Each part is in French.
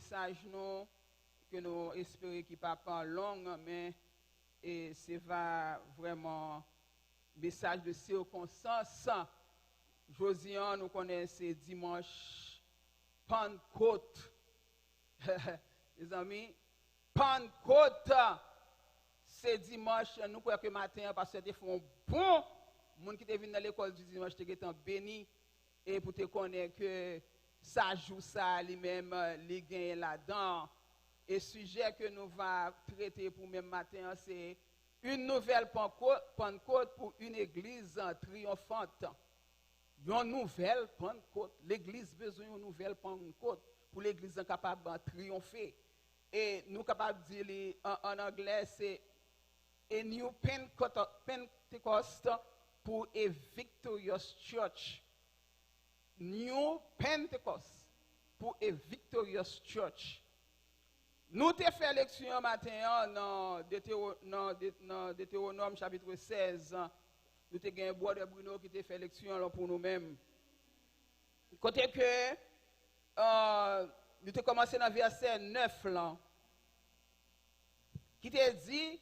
message nous, que nous espérons qu'il ne pas long, mais c'est vraiment message de circonstance. Josian, nous connaissons dimanche Pentecôte. Les amis, Pentecôte, c'est dimanche, nous croyons que matin, parce que des fois, bon, les gens qui viennent dans l'école du dimanche, ils sont bénis, et pour te connaître que ça joue ça, lui-même, les gains là-dedans. Et le sujet que nous allons traiter pour même matin, c'est une nouvelle Pentecôte pour une église triomphante. Une nouvelle Pentecôte. L'église a besoin d'une nouvelle Pentecôte pour l'église capable de triompher. Et nous sommes capables de dire en anglais, c'est a new Pentecost pour a victorious church. New Pentecost pour a victorious church. Nous avons fait lecture matin dans Deutéronome chapitre 16. Nous avons un bois de Bruno qui a fait lecture pour nous-mêmes. Côté que nous avons commencé dans le verset 9 là, qui te dit,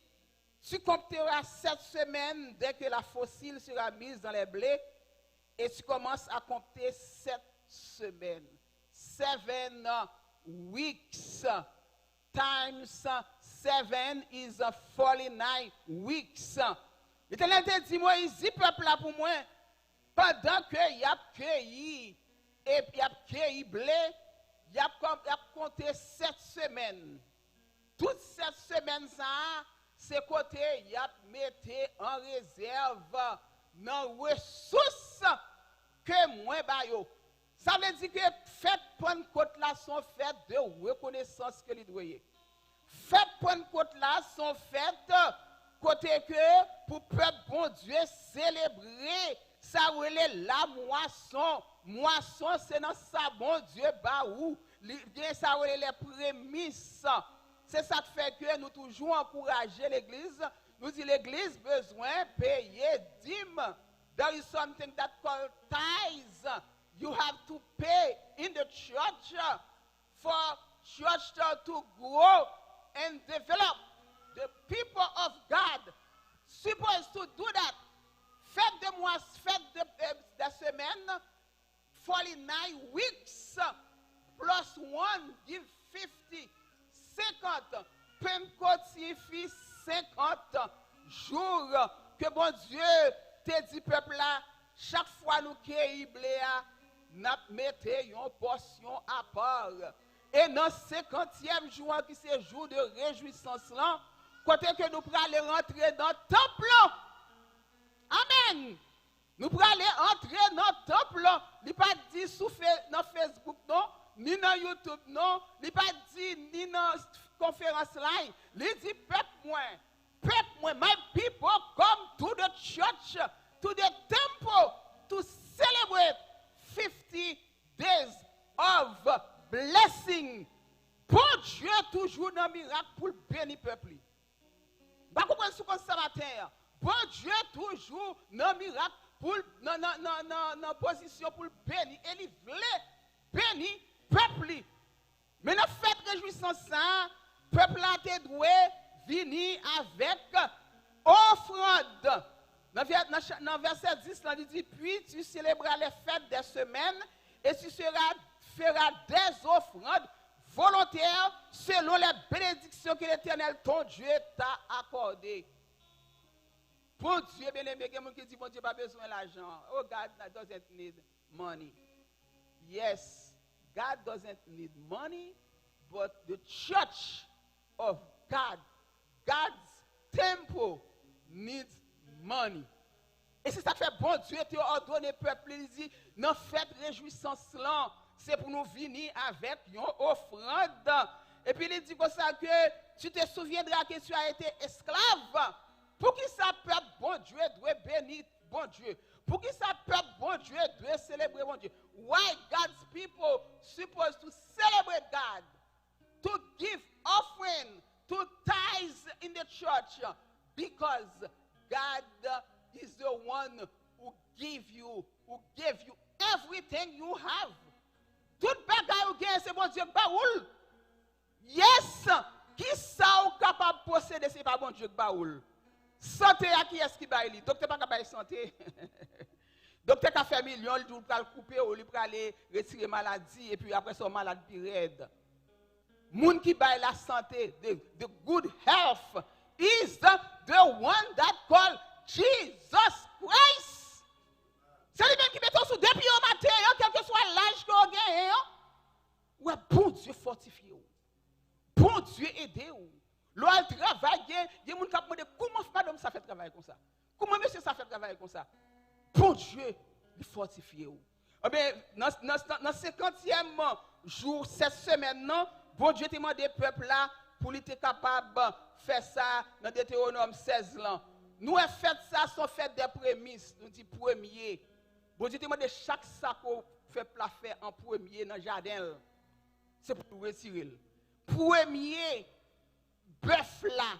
tu compteras 7 semaines dès que la fossile sera mise dans les blés, et tu commences à compter 7 semaines. 7 weeks times 7 is 49 weeks. L'Éternel te dit, Moïse, peuple là pour moi, pendant que y a cueilli, et y a cueilli blé, y a compté 7 semaines. Toutes 7 semaines, ça, c'est côté, y a mis en réserve dans les ressources que moi, bayo. Ça veut dire que fête Pentecôte là sont fêtes de reconnaissance que les doyers. Fête Pentecôte là sont fêtes côté que pour peuple bon Dieu célébrer ça relait la moisson. Moisson c'est dans ça bon Dieu ba ou ça relait les prémices. C'est ça qui fait que nous toujours encourager l'église. Nous dit l'église besoin payer dîme. There is something that called tithes. You have to pay in the church for church to grow and develop. The people of God supposed to do that. Faites de mois, faites de semaine, 49 weeks plus 1 give 50. 50. Pentecôte signifie 50 jours que bon Dieu te dit peuple là, chaque fois nous cueillons blé, nous mettons une portion à part. Et dans le 50e jour, qui c'est le jour de réjouissance, là, côté que nous pourrons aller rentrer dans le temple. Amen. Nous pourrons aller entrer dans le temple. Il n'est pas dit dans Facebook, non, ni dans YouTube, non. Il n'est pas dit ni dans conférence live. Il dit, peuple, my people come to the church, to the temple, to celebrate 50 days of blessing. Bon Dieu toujours dans miracle pour bénir le peuple. Bah comprendre ce qu'on ce matin. Bon Dieu toujours dans miracle pour dans position pour bénir et il voulait bénir le peuple. Mais dans fête réjouissance ça, peuple a été doué venir avec offrande. Dans verset 10, il dit, puis tu célébreras les fêtes des semaines et tu feras des offrandes volontaires selon les bénédictions que l'Éternel, ton Dieu, t'a accordées. Bon Dieu, bien aimé, il y a des gens qui disent, bon Dieu, pas besoin d'argent. Oh, God doesn't need money. Yes, God doesn't need money, but the church of God, God's temple needs money. Et c'est ça que fait bon Dieu te ordonné peuple, il dit, dans fête réjouissance là, c'est pour nous venir avec une offrande. Et puis il dit comme ça que tu te souviendras que tu as été esclave. Pour qui ça peuple bon Dieu doit bénir bon Dieu? Pour qui ça peuple bon Dieu doit célébrer bon Dieu? Why God's people supposed to celebrate God? To give offering, to tithes in the church, because God is the one who gave you everything you have. Tout bagay ou gen c'est bon Dieu baoul. posséder, c'est pas bon Dieu qui baoul. Santé à qui est-ce qui baille? Docteur pas capable santé. Docteur qui a fait millions, il doit le couper ou il peut aller retirer maladie et puis après son malade puis raide. Moun qui baille la santé, the good health is the one that called Jesus Christ. C'est lui-même qui met tout sous deux pieds au matin, quel que soit l'âge qu'on gagne. Ouais, bon Dieu fortifie ou. Bon Dieu aide ou. L'on travaille, il y a des gens qui me demandent comment madame ça fait travailler comme ça. Comment monsieur ça fait travailler comme ça. Bon Dieu, il fortifie ou. Dans 50e jour, cette semaine, non, bon Dieu t'a demandé peuple là pour être capable de faire ça dans Deutéronome 16 ans. Nous avons fait ça sans faire des prémices, nous dit premier. Bon Dieu t'a demandé chaque sac qu'on fait faire en premier dans le jardin. C'est pour retirer. Premier bœuf là,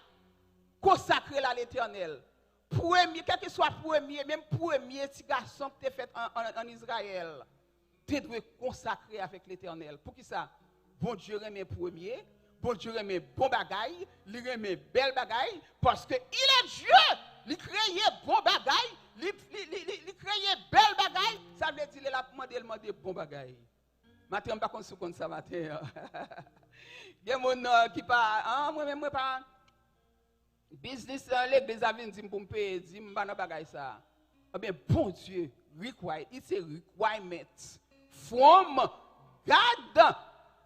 consacré à l'Éternel. Premier, quel que soit premier, même premier petit garçon que tu as fait en Israël, tu dois consacrer avec l'Éternel. Pour qui ça? Bon Dieu remet premier, bon Dieu remet bon bagaille, il remet belle bagaille, parce qu'il est Dieu, il crée bon bagaille, il crée belle bagaille, ça veut dire qu'il a demandé bon bagaille. Matin, je ne sais pas si vous ça matin. Il y a des gens qui parlent, moi-même, pas. Business, l'église a dit pour me payer, dit je ne sais pas ça. Eh bien, bon Dieu, it's a requirement from God.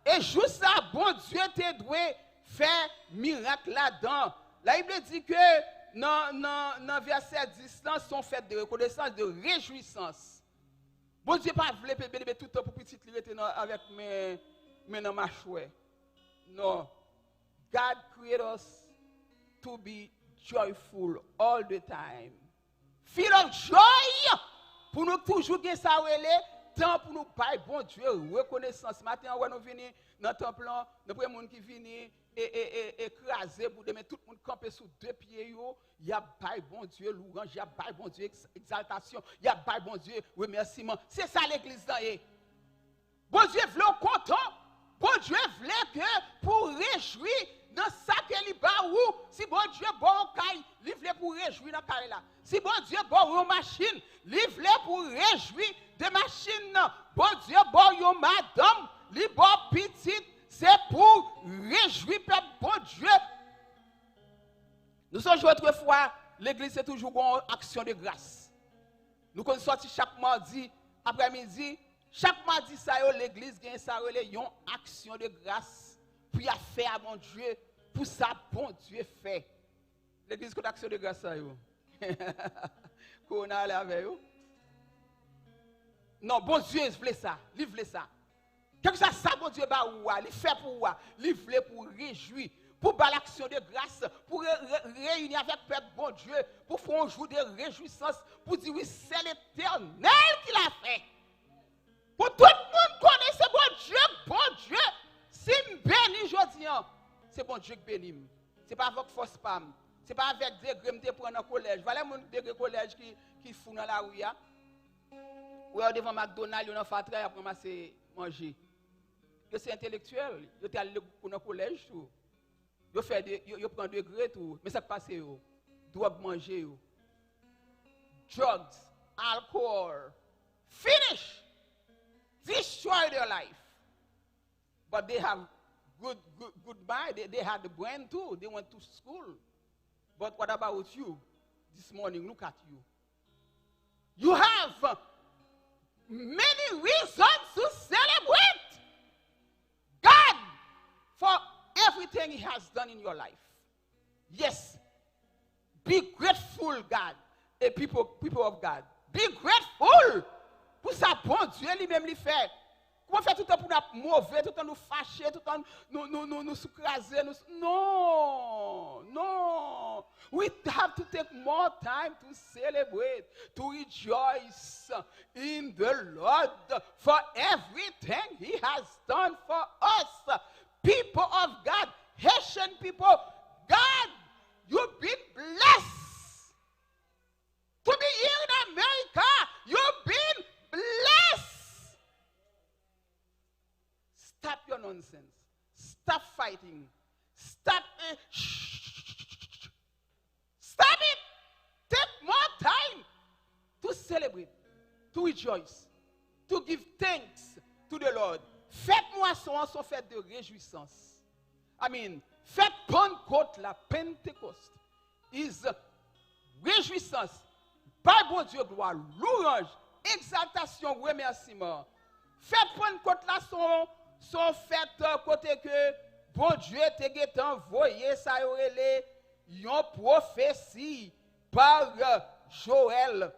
Et juste ça, bon Dieu te doit faire miracle là-dedans. La Bible dit que dans verset 10, sont fêtes de reconnaissance, de réjouissance. Bon Dieu pas voulu bébé tout le temps pour petit rester avec mes dans ma chouette. Non. God created us to be joyful all the time. Feel of joy pour nous toujours gagner ça temps pour nous bailler bon Dieu reconnaissance. Matin on nous venir dans le temple, nous prenons monde qui vient et écraser pour mettre tout le monde camper sous deux pieds yo, il y a bail bon Dieu louange, il y a bail bon Dieu exaltation, il y a bail bon Dieu remerciement. C'est ça l'église là. Bon Dieu veut content, bon Dieu veut que pour réjouir dans ça que li ba ou, si bon Dieu bon caille, li veut pour réjouir dans caille là. Si bon Dieu bon une machine, li veut pour réjouir de machine. Bon Dieu bon une madame, li bon petite, c'est pour réjouir peuple bon Dieu. Nous sommes autrefois, l'église c'est toujours une action de grâce. Nous sommes sortis chaque mardi après-midi, chaque mardi ça l'église gagne ça une action de grâce pour y faire à mon Dieu, pour ça bon Dieu fait. L'église a une action de grâce ça yo. Qu'on a là avec vous. Non, bon Dieu voulait ça, il voulait ça. Quelque chose ça bon Dieu ba ou, il fait pour ou, il voulait pour réjouir, pour ba l'action de grâce, pour réunir avec peuple bon Dieu, pour faire un jour de réjouissance, pour dire oui, c'est l'Éternel qui l'a fait. Pour tout le monde connaît ce bon Dieu, si me béni aujourd'hui, c'est bon Dieu qui bénit. C'est pas avec force pam, c'est pas avec des degrés me prendre au collège. Voilà mon degré collège qui fou dans la rue ya. Ou devant McDonald's, on a fait travail pour manger. Yo c'est intellectuel, yo t'es allé pour le collège tout. Yo fait yo prend degré tout, mais ça passe yo. Drogue manger yo. Drugs, alcohol. Finish. Destroy their life. But they have good mind. They had the brain too. They went to school. But what about you? This morning, look at you. You have many reasons to celebrate God for everything He has done in your life. Yes. Be grateful, God. People of God. Be grateful. Pour ça, bon Dieu lui-même lui fait. Comment faire tout le temps pour nous mauvais, tout le temps nous fâcher, tout le temps nous sucraser. Non, non. We have to take more time to celebrate, to rejoice in the Lord for everything He has done for us. People of God, Haitian people, God, you've been blessed. To be here in America, you've been blessed. Stop your nonsense. Stop fighting. Stop. rejoice, to give thanks to the Lord. Fête moisson, son fête de réjouissance. I mean, fête Pentecôte, la Pentecôte, is réjouissance. Par bon Dieu, gloire, louange, exaltation, remerciement. Fête Pentecôte là sont fêtes côté que bon Dieu te envoyé ça aurait une prophétie par Joël.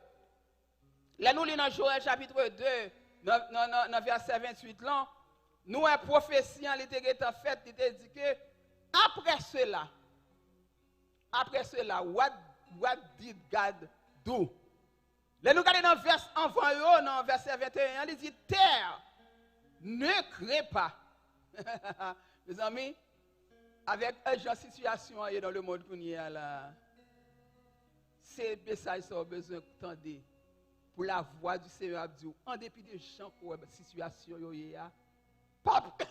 Là nous lisons dans Joël chapitre 2 dans verset 28 là, nous une prophétie en était faite, il était dit que après cela, what did God do? Là nous regardons dans verset avant dans verset 21, il dit terre ne crée pas. Mes amis, avec une situation dans le monde qu'on y a là, c'est ça qu'ils ont besoin d'entendre pour la voix du Seigneur Abdou. En dépit de gens qui ont une situation, il y a pas peur.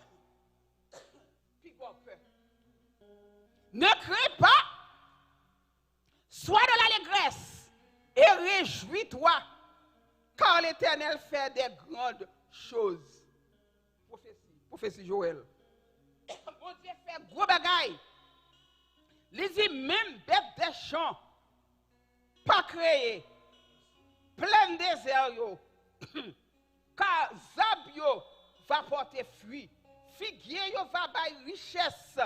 Ne crée pas, sois dans l'allégresse et réjouis-toi, car l'Éternel fait des grandes choses. Prophétie Joël. Bon Dieu fait gros bagaille. Il dit même bête des champs, pas créé, plein désert yo, car zabio va porter fruit, figuier yo va bailler richesse,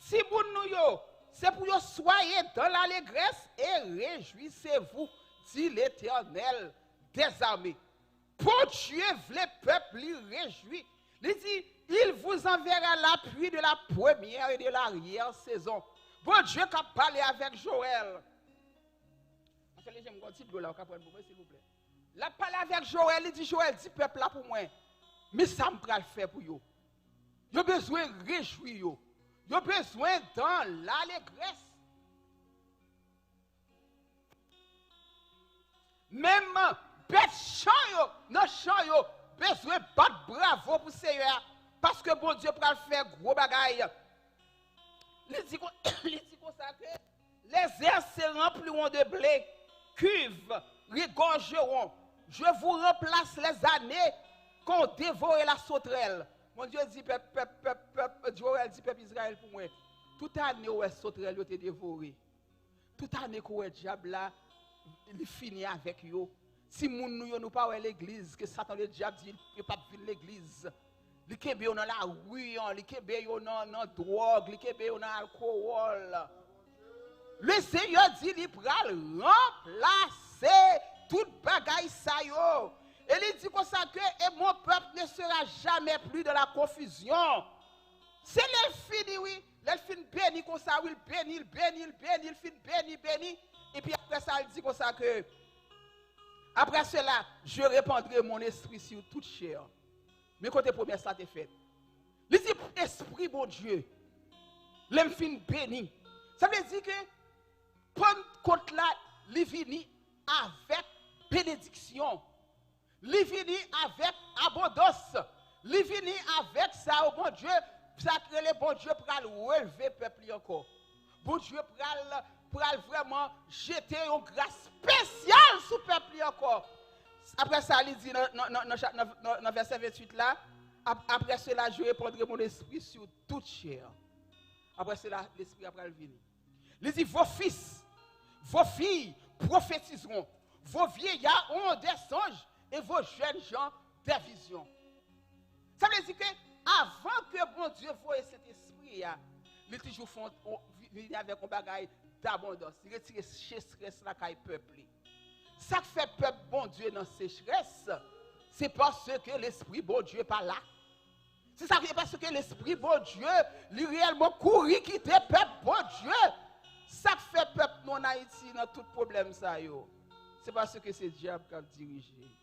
tiboun nou yo, c'est pour yo soyez dans l'allégresse et réjouissez-vous, dit l'Éternel des armées. Pour Dieu, le peuple lui réjouit. Il dit, il vous enverra l'appui de la première et de l'arrière saison. Bon Dieu qui a parlé avec Joël. S'il vous plaît. La parlé avec Joël, il dit, Joël, dit peuple là pour moi. Mais ça me va le faire pour vous. Vous avez besoin de réjouir. Vous avez besoin dans l'allégresse. Même bête chant yo, non chant yo, besoin battre bravo pour Seigneur parce que bon Dieu va faire gros bagaille. Il dit comme ça que les airs se rempliront de blé, cuves regorgeront. Je vous remplace les années qu'on dévore la sauterelle. Mon Dieu dit Joël dit peuple Israël pour moi. Toute année où est sauterelle yo te dévoré. Toute année où est diable là il finit avec eux. Si moun nou yo nous pas l'église, que Satan le diable dit il pas venir l'église. Li kebe yo dans la rue, li kebe yo dans drogue, li kebe yo dans alcool. Le Seigneur dit il pral remplacer toute bagaille ça yo. Et il dit comme ça que et mon peuple ne sera jamais plus dans la confusion. C'est le fini oui, le fin béni comme ça, il béni, il fin béni. Et puis après ça, il dit comme ça que après cela, je répandrai mon esprit sur toute chair. Mais côté premier, ça t'est fait. Il dit, esprit bon Dieu, l'homme fin béni. Ça veut dire que Pentecôte là, il vient avec bénédiction. Il vient avec abondance. Il vient avec ça, au bon Dieu, ça que le bon Dieu pour relever le peuple encore. Bon Dieu pour vraiment jeter une grâce spéciale sur le peuple encore. Après ça, il dit dans verset 28 là, après cela, je répandrai mon esprit sur toute chair. Après cela, l'esprit après le venir. Il dit, vos fils, vos filles prophétiseront, vos vieillards auront des songes et vos jeunes gens des visions. Ça veut dire que avant que bon Dieu voie cet esprit, il toujours venir avec un bagage d'abondance. Il retire la sécheresse là qui peuple. Ça fait peuple bon Dieu dans sécheresse, c'est parce que l'esprit bon Dieu n'est pas là. C'est ça parce que l'esprit bon Dieu, lui réellement courir quitter peuple bon Dieu. Ça fait peuple non Haïti dans tout problème ça yo. C'est parce que c'est diable qui a dirigé.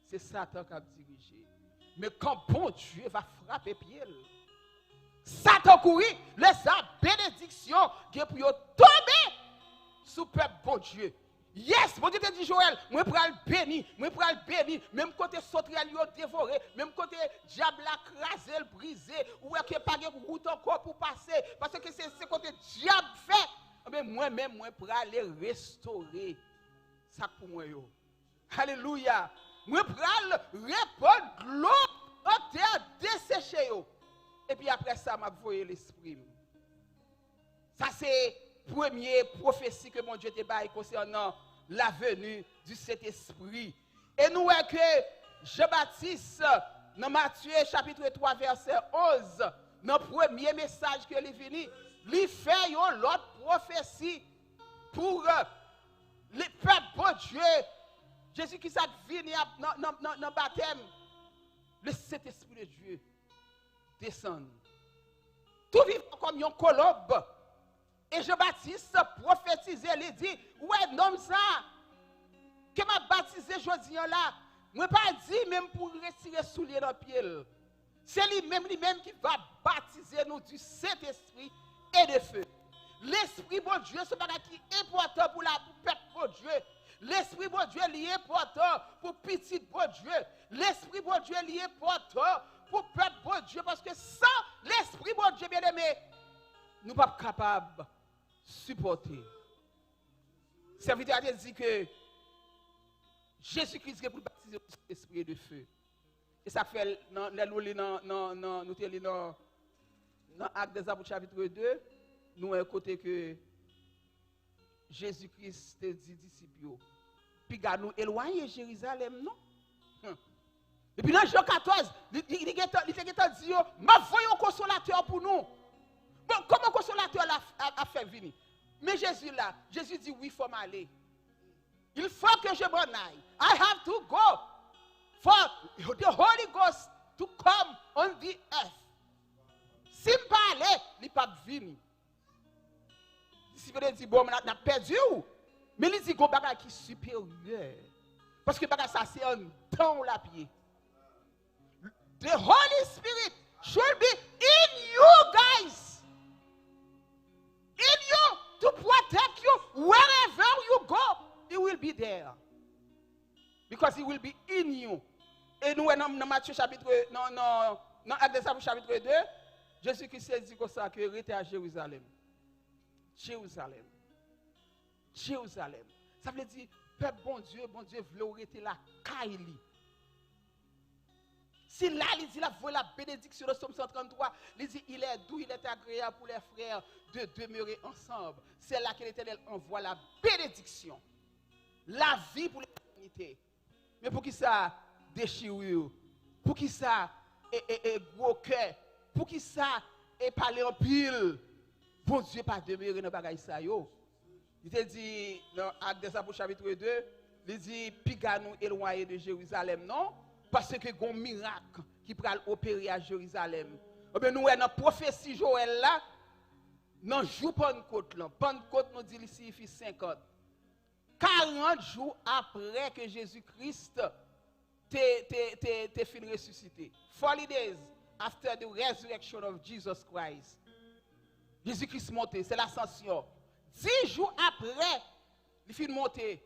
C'est Satan qui a dirigé. Mais quand bon Dieu va frapper pied, Satan courir, les bénédictions qui pour tomber sous peuple bon Dieu. Yes, bon Dieu te dit Joël, moi pour le bénir, même côté sauterelle yo dévoré, même côté diable la crasé, brisé, ou est que pas de route encore pour passer parce que c'est côté diable fait. Mais moi-même moi pour aller restaurer ça pour moi yo. Alléluia. Moi pral répondre l'eau en terre desséchée. Et puis après ça, m'a voyé l'esprit. Ça c'est première prophétie que mon Dieu te baille concernant la venue du Saint-Esprit. Et nous voyons que Jean-Baptiste, dans Matthieu chapitre 3, verset 11, dans le premier message que il est venu, il fait l'autre prophétie pour le peuple de Dieu. Jésus qui s'est venu dans le baptême, le Saint-Esprit de Dieu descend. Tout vivant comme un colombe. Et Jean-Baptiste prophétisé, il dit, ouais, non, ça, que m'a baptisé aujourd'hui là, moi pas dit même pour retirer soulier dans le pied. C'est lui-même qui va baptiser nous du Saint-Esprit et de feu. L'Esprit bon Dieu, c'est pas qui est important pour la peuple bon Dieu. L'Esprit bon Dieu est important pour petit bon Dieu. L'Esprit bon Dieu est important pour peuple bon Dieu. Parce que sans l'Esprit bon Dieu, bien aimé, nous ne sommes pas capables de supporter. Le serviteur a dit que Jésus-Christ est pour baptiser l'Esprit de feu. Et ça fait, dans Actes des Apôtres chapitre 2, nous avons côté que Jésus-Christ te dit disciples, puis nous éloigner Jérusalem, non? Et puis dans Jean 14, il dit, ma voyons consolateur pour nous. Bon, comment consolateur a fait venir? Mais Jésus là, Jésus dit oui, il faut m'aller. Il faut que je m'en aille. I have to go for the Holy Ghost to come on the earth. Si je ne aller, il ne pas venir. Si vous dites, bon, on a perdu, mais il dit qu'on a qui est supérieur. Parce que ça c'est un temps la pied. The Holy Spirit should be in you guys. In you to protect you wherever you go. He will be there. Because he will be in you. Et nous, dans Matthieu chapitre, dans Actes des Apôtres chapitre 2, Jésus-Christ dit comme ça que était à Jérusalem. Jérusalem. Jérusalem. Ça veut dire, peuple bon Dieu veut arrêter la Kaili. Si là, il dit la voix la bénédiction de Somme 133, il dit il est doux, il est agréable pour les frères de demeurer ensemble. C'est là que l'Éternel envoie la bénédiction. La vie pour l'éternité. Mais pour qui ça déchire, pour qui ça est gros cœur, pour qui ça est parler en pile, bon Dieu pas demeurer dans bagaille ça yo. Il te dit dans Actes des Apôtres chapitre 2, il dit piga nous éloigner de Jérusalem non parce que gon miracle qui pral opérer à Jérusalem. Ben nous dans prophétie Joël là dans jour Pentecôte là, Pentecôte nous dit il signifie 50. 40 jours après que Jésus-Christ t'est fin ressuscité. 40 days after the resurrection of Jesus Christ. Jésus-Christ monté, c'est l'ascension. 10 jours après, il fin monté.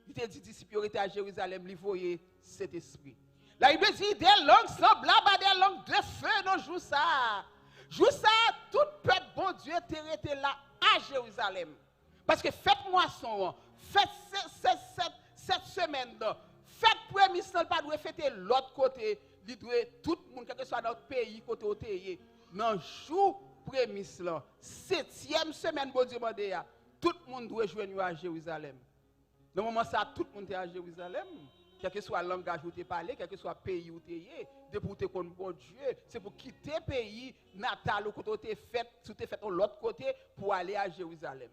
Il t'a dit disciples étaient à Jérusalem, il voyait cet esprit. La Bible dit des langues semblables à des langues de feu dans jour ça. Jour ça, tout peuple bon Dieu était là à Jérusalem. Parce que faites moisson, faites cette semaine là, faites premier sans pas doit fêter l'autre côté, il doit tout le monde quel que soit notre pays côté côté. Dans jour prémisse là, 7e semaine bon Dieu mandé tout le monde doit joindre à Jérusalem. Dans moment ça tout le monde est à Jérusalem. Quel que soit le langage où tu parles, quel que soit le pays où tu es, de pour te connaître bon Dieu, c'est pour quitter le pays natal où tu es fait, de l'autre côté pour aller à Jérusalem.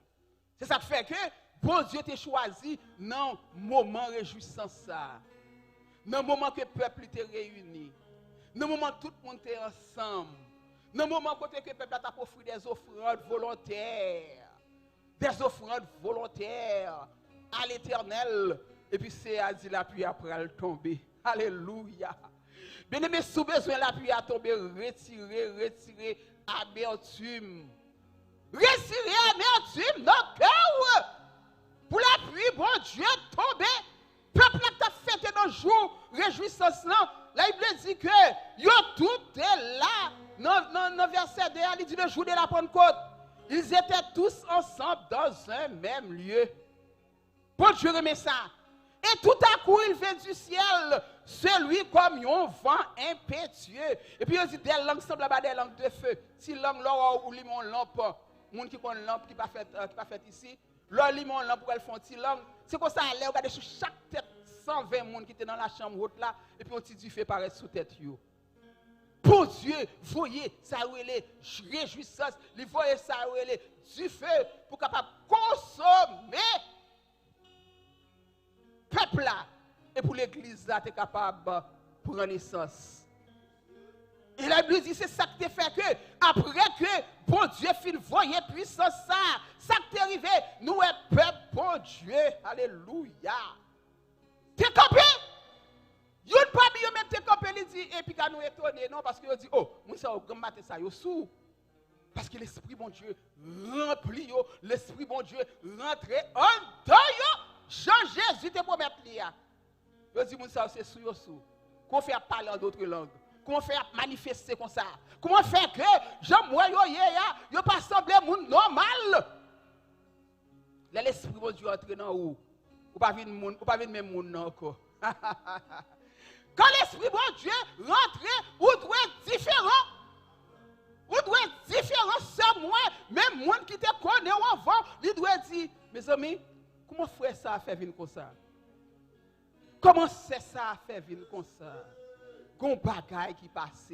C'est ça qui fait que bon Dieu t'a choisi dans le moment réjouissant ça. Dans le moment que le peuple était réuni. Dans le moment où tout le monde était ensemble. Dans le moment où le peuple a offert des offrandes volontaires. Des offrandes volontaires à l'Éternel. Et puis c'est à dire la pluie après elle tomber. Alléluia. Bien aimé, sous besoin la pluie a tombé, retirer amertume. Retirer amertume dans le cœur. Pour la pluie, bon Dieu, tomber. Peuple a fêté dans le jour, réjouissance là. La Bible dit que yo tout est là. Dans verset 2, il dit le jour de la Pentecôte. Ils étaient tous ensemble dans un même lieu. Bon Dieu remet ça. Et tout à coup, il vient du ciel, celui comme un vent impétueux. Et puis, il dit, des langues semblent à des langues de feu. Si langue, là, ou limon lampe, monde qui connaît lampe, qui pas fait ici, leur limon lampe, pour elles font une langue. C'est comme ça, à l'air, regardez sur chaque tête, 120 personnes qui étaient dans la chambre haute là, et puis on dit fait paraître sous tête. Pour Dieu, voyez, ça est réjouissance, il voyez ça du feu pour capable consommer peuple là et pour l'église là, tu es capable pour prendre naissance. Et la Bible dit c'est ça qui te fait que après que bon Dieu fin voyez puissance ça qui est arrivé, nous est peuple bon Dieu, alléluia. T'es campé? Yon pas bien même t'es campé, il dit et puis quand nous étonner non parce que il dit oh, moun ça au grand matin ça yo sous. Parce que l'esprit bon Dieu rempli yo, l'esprit bon Dieu rentré en dedans yo. Jean-Jésus te promet là. Yo dit moun ça c'est sous yo sous. Qu'on fait parler en d'autres langues. Comment faire manifester comme ça? Comment faire que Jean moi yo pas semblé moun normal? L'esprit bon Dieu entre dans où? Ou pas venir même moun non encore. Quand l'esprit bon Dieu rentre, ou doit être différent. Ou doit être différent c'est moi, même monde qui te connaît avant, il doit dire mes amis, comment faire ça à faire venir comme ça? Comment c'est ça à faire venir comme ça? Gon bagaille qui passe.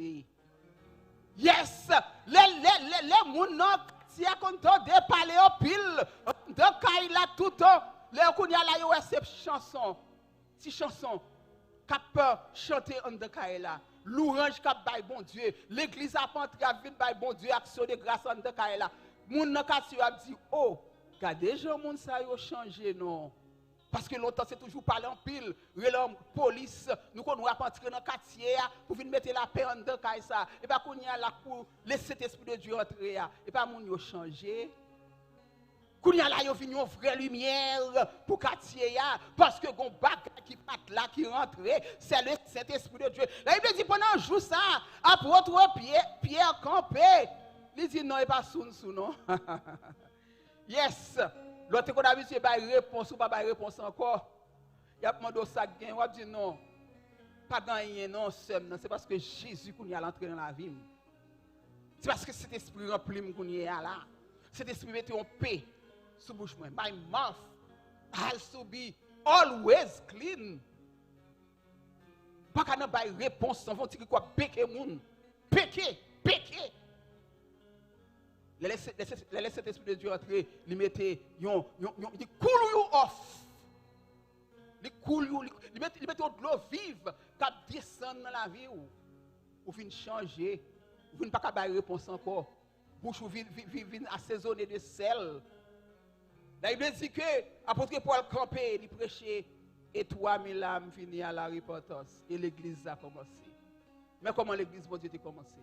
Yes, les moun non si a content de parler au pile, de caille là tout temps, les kounya là yo cette chanson. Si chanson cap chanter en de caille là. Louange cap bail bon Dieu, l'église a pas entré vite bail bon Dieu action de grâce en de caille là. Moun nan quartier a dit oh, regardez gens moun ça yo changé non. Parce que longtemps, c'est toujours parler en pile. La police, nous ne pas entrer dans le quartier pour venir mettre la paix en dedans. Et pas qu'on y a là pour laisser cet esprit de Dieu entrer. Et pas qu'on y a changé. Qu'on y a là, il y a une vraie lumière pour le quartier. Parce que gon bac qui part là, qui rentre, c'est cet esprit de Dieu. Là, il dit pendant un jour ça, apôtre Pierre campé. Il dit non, il n'est pas sous non. Yes. L'autre qu'on a vu, c'est pas réponse ou pas réponse encore. Il a demandé ça gain, on dit non. Pas gagner non, c'est parce que Jésus qu'on y a l'entrée dans la vie. C'est parce que cet esprit rempli qu'on y a là. Cet esprit met en paix sous bouche moi. My mouth has to be always clean. Pas qu'on a pas réponse, on va dire quoi péquer moun. Péquer. Laissez cet esprit de Dieu entrer, il mettait, il coule you off. Il coule you, il mettait de l'eau vive, qui descend dans la vie ou vient changer, ou vient pas qu'à réponse encore. Bouche ou vient assaisonner de sel. Là, il dit que, apôtre Paul campé, il prêchait, et 3000 âmes finissent à la repentance. Et l'église a commencé. Mais comment l'église de Dieu a commencé?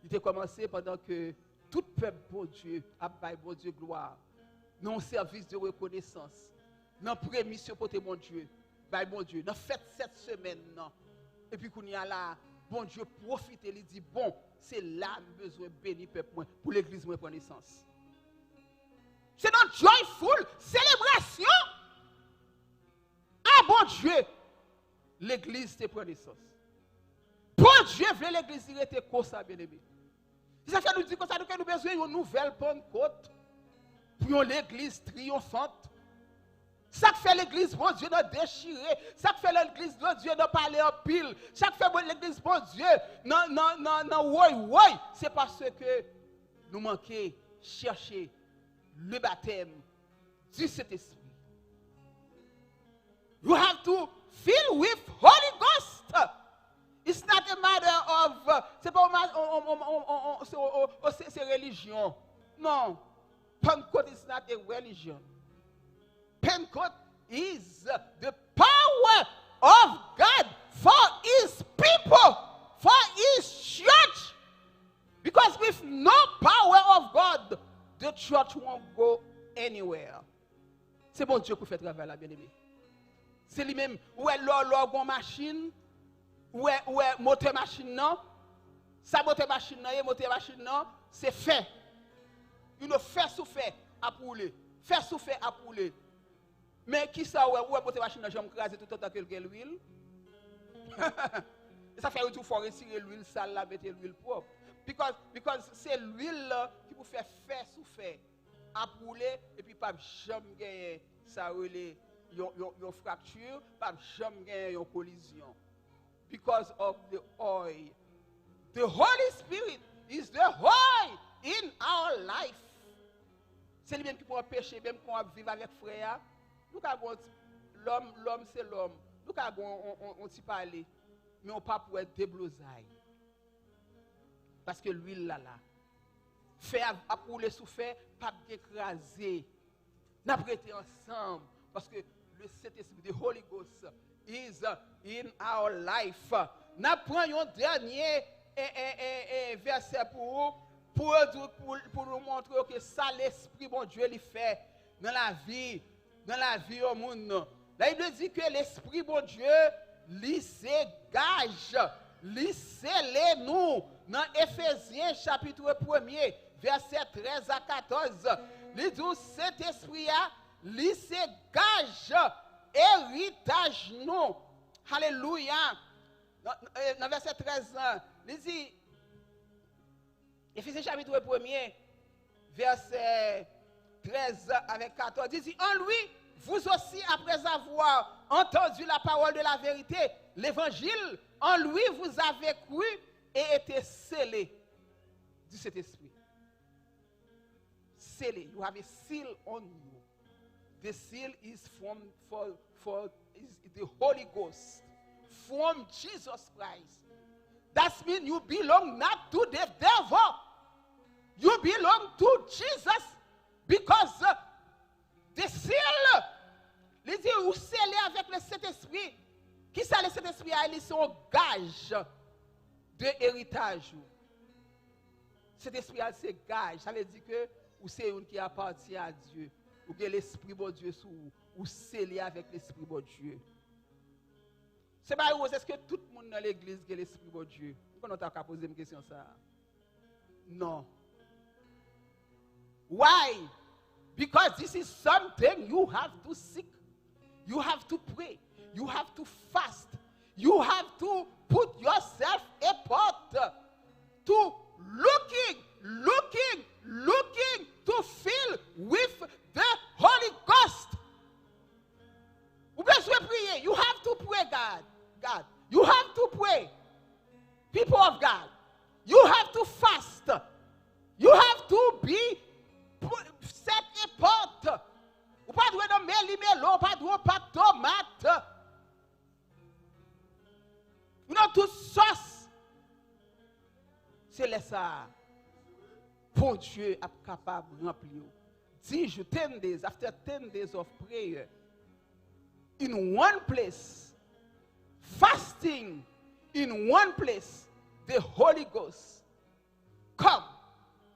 Il a commencé pendant que tout peuple, bon Dieu, a baillé bon Dieu gloire, non service de reconnaissance, non prémission pour mon Dieu, baillé bon Dieu, non fête cette semaine, non. Et puis qu'on y a là, bon Dieu profite, il dit, bon, c'est là besoin béni peuple pour l'église de reconnaissance. C'est notre joyful célébration. Ah bon Dieu, l'église te prend naissance. Bon Dieu veut l'église était comme ça, bien aimé. Ça fait nous dire que nous avons besoin d'une nouvelle Pentecôte pour l'église triomphante. Ça fait l'église, bon Dieu, de déchirer. Ça fait l'église, bon Dieu, de parler en pile. Ça fait l'église, bon Dieu, non, c'est parce que nous manquons chercher le baptême du Saint-Esprit. You have to fill with Holy Ghost. It's not a matter of, c'est pas c'est religion. Non. Pentecost is not a religion. Pentecost is the power of God for His people, for His church. Because with no power of God, the church won't go anywhere. C'est bon Dieu qui fait travail là, bien aimé. C'est lui-même, où est l'orgon machine, où est moteur machine non, ça moteur machine non, c'est fait. Il ne fait sous fait à pouler, fait sous fait à pouler. Mais qui ça, ouais, porter machine dans jambe craser tout autant que l'huile? Ça fait tout faut retirer l'huile sale là, mettre l'huile propre. Because c'est l'huile qui vous fait faire sous faire, à rouler et puis pas jamais gagner ça relé yon fracture, pas jamais gagner yon collision. Because of the oil. The Holy Spirit is the oil in our life. C'est lui-même qui peut pécher, même qu'on vivre avec frère. Nous avons l'homme c'est l'homme. Nous avons on t'y parler, mais on pas pour être déblosaille. Parce que l'huile là. Faire à rouler sous fer, pas écraser. N'a prêté ensemble parce que le Saint-Esprit, the Holy Ghost is in our life. N'a pris un dernier verset pour nous montrer que ça l'Esprit bon Dieu lui fait dans la vie au monde. La Bible dit que l'Esprit bon Dieu lui s'égage, lui scelle nous dans Éphésiens chapitre 1er verset 13 à 14. Il dit cet esprit a lui s'égage héritage nous. Alléluia. Dans verset 13, il dit Éphésiens chapitre 1er verset 13 avec 14, il dit en lui vous aussi après avoir entendu la parole de la vérité, l'évangile, en lui vous avez cru et été scellés du Saint-Esprit. Scellés. You have a seal on you. The seal is for the Holy Ghost, from Jesus Christ. That means you belong not to the devil. You belong to Jesus because the seal, il dit vous scellez avec le Saint-Esprit. Qui ça le Saint-Esprit a? Il son gage de héritage. Cet esprit a ce gage. Ça veut dire que ou c'est une qui appartient à Dieu. Ou que l'Esprit de Dieu sous ou scellé avec l'Esprit de Dieu. C'est pas où est-ce que tout le monde dans l'église a l'Esprit de Dieu? Pourquoi on t'a posé une question ça? Non. Why? Because this is something you have to seek. You have to pray. You have to fast. You have to put yourself apart to looking to fill with the Holy Ghost. Vous besoin prier. You have to pray, God. You have to pray. People of God. You have to fast. You have to be set apart. Ou pas doué de méli-mélo, pas doué pas tomate. You know, toute sauce. C'est là ça. Pour Dieu est capable de remplir. 10 jours, 10 days, after 10 days of prayer, in one place, fasting in one place, the Holy Ghost come.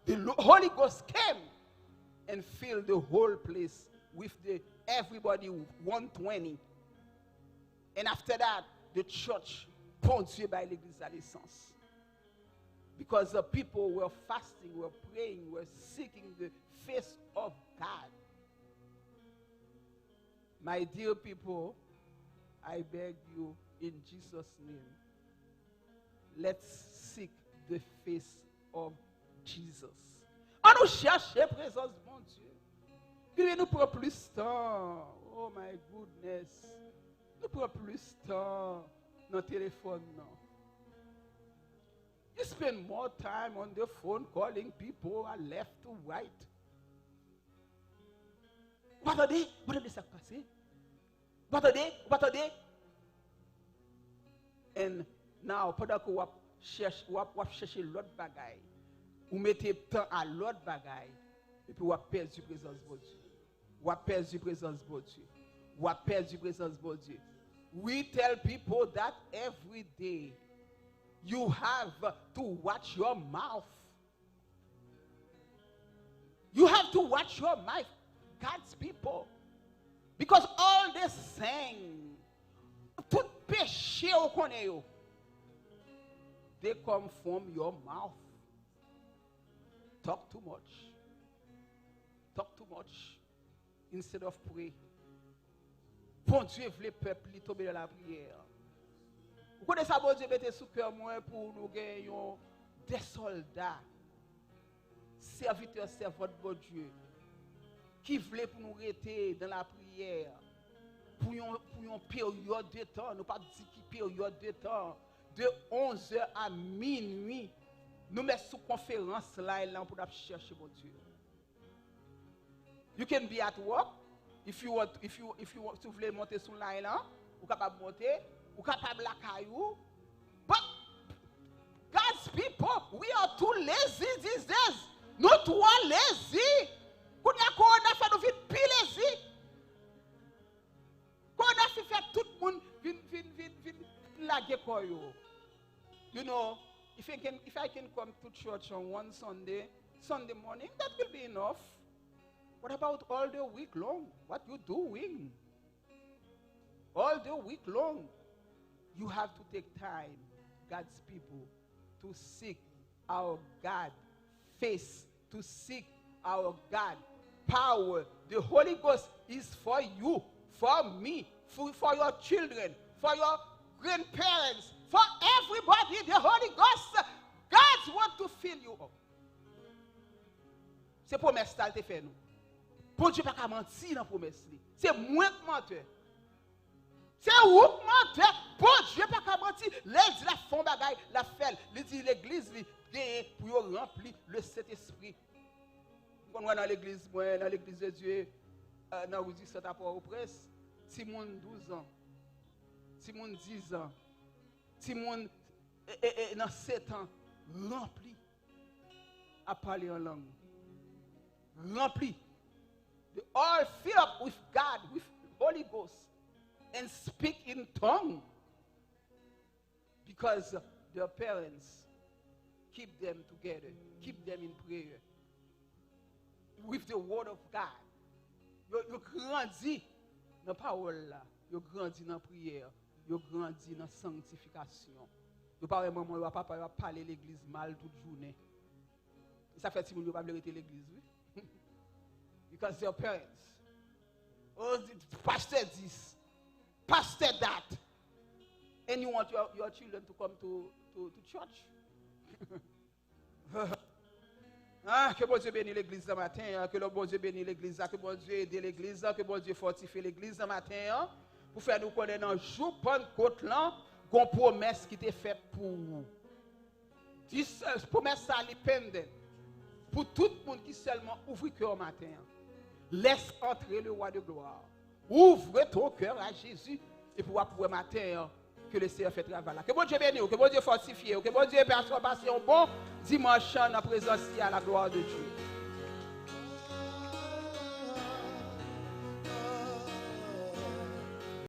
The Holy Ghost came and filled the whole place with everybody 120. And after that, the church ponctué by l'église à l'essence. Because the people were fasting, were praying, were seeking the face of God. My dear people, I beg you in Jesus' name, let's seek the face of Jesus. On nous cherche la présence de mon Dieu. Puis nous prenons plus de temps. Oh my goodness. Nous prenons plus de temps dans le téléphone. Non. You spend more time on the phone calling people left to right. What are they ça passé? What are they? And now, pendant que vous cherchez l'autre bagaille, vous mettez temps à l'autre bagaille, et puis vous perdez la présence de Dieu. Vous perdez la présence de Dieu. Vous perdez la présence de Dieu. We tell people that every day. You have to watch your mouth. You have to watch your mouth, God's people. Because all this saying, tout péché au connaît, they come from your mouth. Talk too much instead of pray. Bon Dieu veut le peuple tomber dans la prière. Vous connaissez ça, bon Dieu mettez sous cœur moi pour nous gagner des soldats, serviteurs, servantes de bon Dieu, qui voulaient pour nous rester dans la prière, pour une période de temps, nous pas dire qui période de temps, de 11h à minuit, nous mettons sous conférence là et là pour chercher mon Dieu. You can be at work, if you want to voulez monter sur là et là, vous capable monter, vous capable la caillou, but God's people, we are too lazy these days. Nous trop lazy. Qu'on a fait nous vite plus lazy. Qu'on a fait tout le monde vin laguer quoi yo. You know, if I can come to church on one Sunday morning, that will be enough. What about all the week long? What you doing? All the week long, you have to take time, God's people, to seek our God face, to seek our God power. The Holy Ghost is for you, for me, for your children, for your grandparents, for everybody. The Holy Ghost, God wants to fill you up. C'est promesse ça te fait nous. Bon Dieu pas qu'à mentir dans promesse. C'est moins que menteur. C'est où menteur. Bon Dieu pas qu'à mentir. L'église la font bagaille, la fait. L'église pour remplir le Saint-Esprit. Quand on est dans l'église de Dieu, dans le Saint apport au presse, si mon 12 ans, si mon 10 ans, si mon dans 7 ans, rempli à parler en langue. Rempli. They all fill up with God, with Holy Ghost, and speak in tongue. Because their parents keep them together, keep them in prayer. With the word of God. You grandis dans la parole là. You grandis dans la prière. You grandis dans la sanctification. You parle maman, you papa, you parler l'église mal toute journée. Ça fait si vous ne pas l'église, oui. Because your parents, pastor this, pastor that, and you want your children to come to church. Que bon Dieu bénisse l'église ce matin, que le bon Dieu bénisse l'église, que bon Dieu aide l'église, que bon Dieu fortifie l'église ce matin, pour faire nous connaître dans le jour Pentecôte là, qu'on promesse qui était faite pour vous. Cette promesse ça dépend pour tout le monde qui seulement ouvre le cœur matin. Laisse entrer le roi de gloire. Ouvre ton cœur à Jésus et pour pouvoir matin que le Seigneur fait travail là. Que bon Dieu bénisse, que bon Dieu fortifie, que bon Dieu passe un bon dimanche dans la présence à la gloire de Dieu.